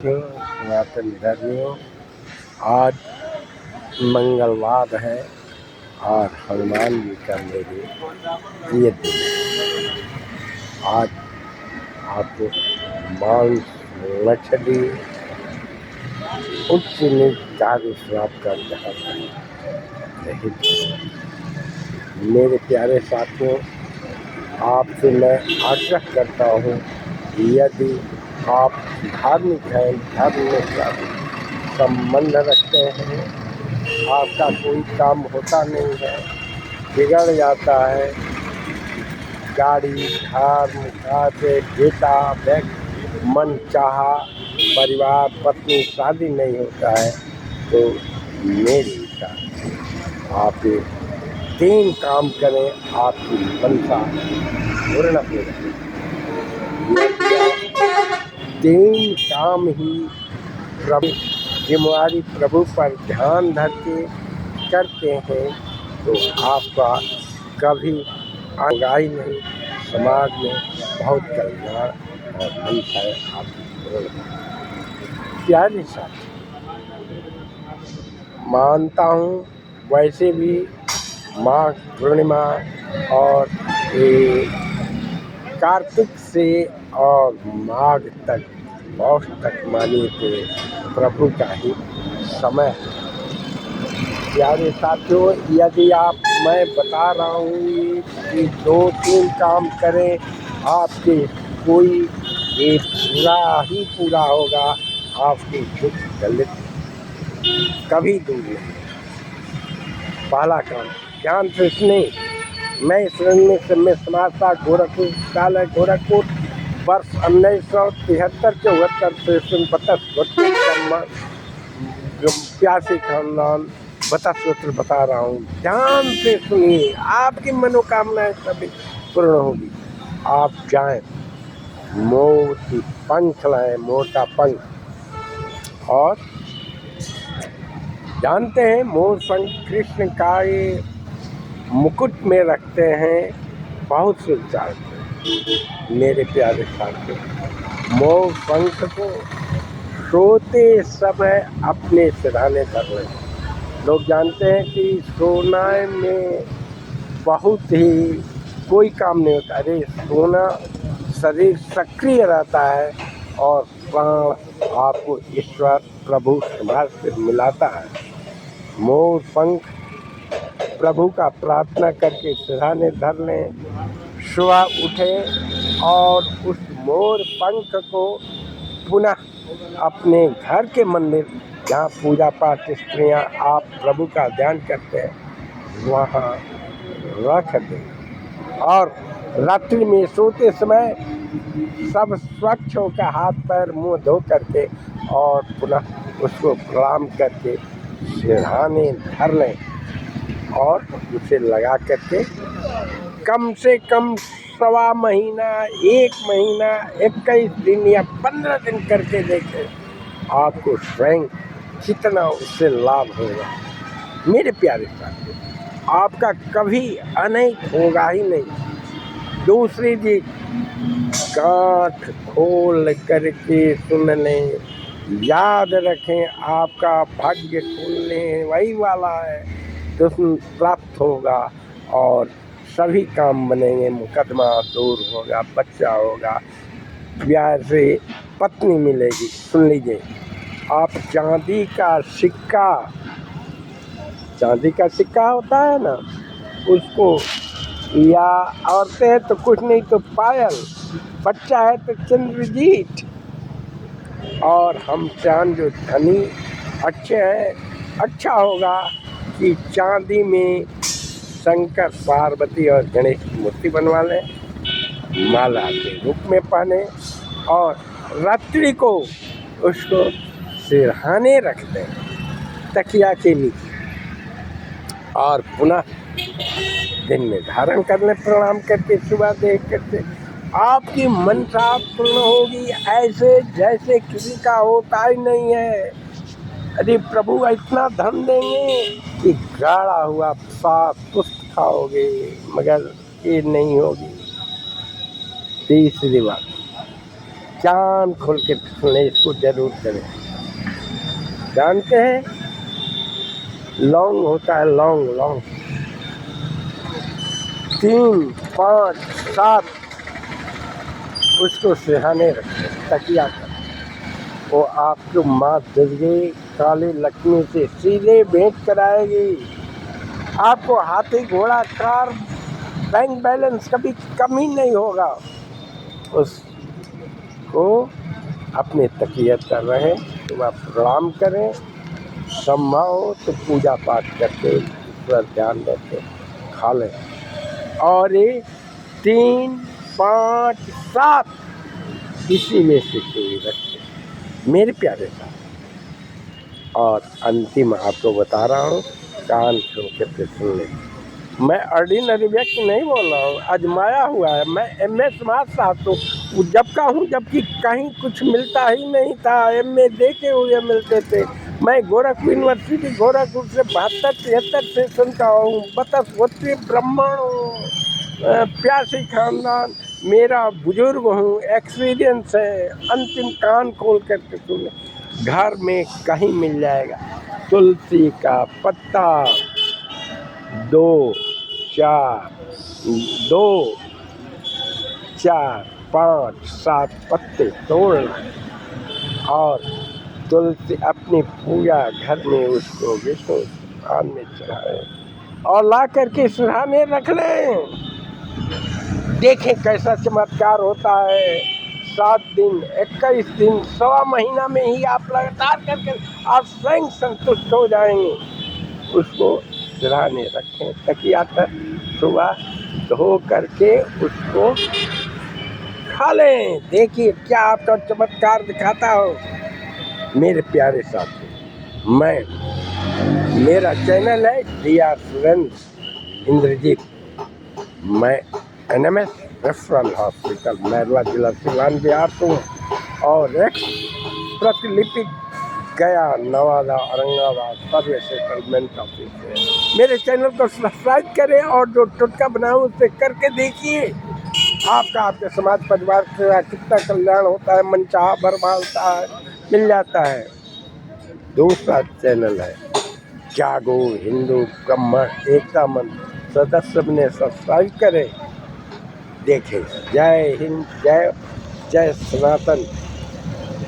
सनातन धर्मियों, आज मंगलवार है और हनुमान जी का मेरे प्रिय दिन है। आज आप मांस मछली उच्च नीच कार्य श्राप का जहाँ रहित है। मेरे प्यारे साथियों, आपसे मैं आग्रह करता हूँ, यदि आप धार्मिक हैं, धर्म में संबंध रखते हैं, आपका कोई काम होता नहीं है, बिगड़ जाता है, गाड़ी घर मुकाबले बेटा मन चाहा परिवार पत्नी शादी नहीं होता है, तो मेरी विचार आप 3 काम करें, आपकी मनसा पूर्ण हो जाएगी। 3 काम ही प्रभु जिम्मेवारी प्रभु पर ध्यान धर के करते हैं तो आपका कभी होगा ही नहीं। समाज में बहुत कल्याण और मनसा आपकी पूर्ण होगी। प्यारे साथी, मानता हूँ वैसे भी माघ पूर्णिमा और कार्तिक से और माघ तक पौष तक मानिए तो प्रभु का ही समय है। प्यारे साथियों, यदि मैं बता रहा हूँ कि 2-3 काम करें, आपके कोई एक पूरा होगा, आपकी दुख दलित कभी दूर नहीं। पहला काम ध्यान से सुने। मैं समाजता गोरखपुर वर्ष 1973-74 से 32 प्यासी खानदान 32 सूत्र बता रहा हूँ। ध्यान से सुनिए, आपकी मनोकामनाएं सभी पूर्ण होगी। आप जाएं, मोर की पंख लाएं, मोर का पंख। और जानते हैं मोर पंख कृष्ण का ये मुकुट में रखते हैं, बहुत से विचार। मेरे प्यारे साथियों, मोर पंख को सोते समय अपने सिरहाने धर लें। लोग जानते हैं कि सोना में बहुत ही कोई काम नहीं होता। अरे सोना शरीर सक्रिय रहता है और प्राण आपको ईश्वर प्रभु समाज से मिलाता है। मोर पंख प्रभु का प्रार्थना करके सिरहाने धर लें, सुबह उठें और उस मोर पंख को पुनः अपने घर के मंदिर जहाँ पूजा पाठ स्त्रियाँ आप प्रभु का ध्यान करते हैं वहाँ रख दें। और रात्रि में सोते समय सब स्वच्छ होकर हाथ पैर मुंह धो करके और पुनः उसको प्रणाम करके सिरहाने धर लें और उसे लगा करके कम से कम 1.25 महीना, 1 महीना, 21 दिन या 15 दिन करके देखें, आपको स्वयं कितना उससे लाभ होगा। मेरे प्यारे साथियों, आपका कभी अनैत होगा ही नहीं। दूसरी चीज, गांठ खोल करके सुन लें, याद रखें, आपका भाग्य खुलने वही वाला है, तो प्राप्त होगा और सभी काम बनेंगे। मुकदमा दूर होगा, बच्चा होगा, प्यार से पत्नी मिलेगी। सुन लीजिए, आप चांदी का सिक्का होता है ना, उसको, या औरतें हैं तो कुछ नहीं तो पायल, बच्चा है तो चंद्रजीत। और हम चांद जो धनी अच्छे हैं, अच्छा होगा कि चांदी में शंकर पार्वती और गणेश की मूर्ति बनवा लें, माला के रूप में पहने और रात्रि को उसको सिरहाने रख दें तकिया के नीचे और पुनः दिन में धारण कर लें प्रणाम करके, सुबह देख करके आपकी मनसा पूर्ण होगी। ऐसे जैसे किसी का होता ही नहीं है। अरे प्रभु इतना धन देंगे कि गाढ़ा हुआ साफ पुष्ट खाओगे, मगर ये नहीं होगी। तीसरी बात, कान खोल के सुने, इसको जरूर करें। जानते हैं लौंग होता है, लौंग लौंग 3, 5, 7 उसको सिरहाने रखें तकिया कर। वो आपको माँ दुर्गे काली लक्ष्मी से सीधे भेंट कराएगी। आपको हाथी घोड़ा कार बैंक बैलेंस कभी कमी नहीं होगा। उसको अपने तकिया कर रहे, सुबह प्रणाम करें, संभव हो तो पूजा पाठ करके ईश्वर ध्यान देते खा लें। और ये 3, 5, 7 इसी में से कोई रखते मेरे प्यारे साथ। और अंतिम आपको बता रहा हूँ, कान खोल के सुन लें। मैं ऑर्डिनरी व्यक्ति नहीं बोल रहा हूँ, आजमाया हुआ है। मैं एमए समाज शास्त्र हूँ जब का हूँ, जबकि कहीं कुछ मिलता ही नहीं था। एमए देखे हुए मिलते थे। मैं गोरखपुर यूनिवर्सिटी गोरखपुर से 72-73 से सुनता हूँ। बतसवती ब्राह्मण हूँ, प्यासी खानदान, मेरा बुजुर्ग हूँ, एक्सपीरियंस है। अंतिम कान खोल कर सुने, घर में कहीं मिल जाएगा। तुलसी का पत्ता 2, 4, 5, 7 पत्ते तोड़ और तुलसी अपनी पूजा घर में उसको विष्णु स्थान में चढ़ाए और ला करके सिरहाने रख लें। देखें कैसा चमत्कार होता है। 7 दिन, 21 दिन, सवा महीना में ही आप लगातार करके आप स्वयं संतुष्ट हो जाएंगे। उसको सिरहाने रखें तकिया पर, सुबह धो करके उसको खा लें। देखिए क्या आपका चमत्कार दिखाता हो। मेरे प्यारे साथी, मेरा चैनल है DR सुरेंद्र इंद्रजीत। मैं NMS रेफरल हॉस्पिटल मैरवा जिला सिवान बिहार से हूँ और एक्स प्रतिलिपि गया नवादा औरंगाबाद सर्वे सेटलमेंट ऑफिस है। मेरे चैनल को सब्सक्राइब करें और जो टुटका बनाऊँ उसे करके देखिए। आपके समाज परिवार का कितना कल्याण होता है, मनचाहा वर मांगता है, मिल जाता है। दूसरा चैनल है जागो हिंदू ब्राह्मण एकता मंत्र, सदस्य बने, सब्सक्राइब करें, देखें। जय हिंद, जय सनातन।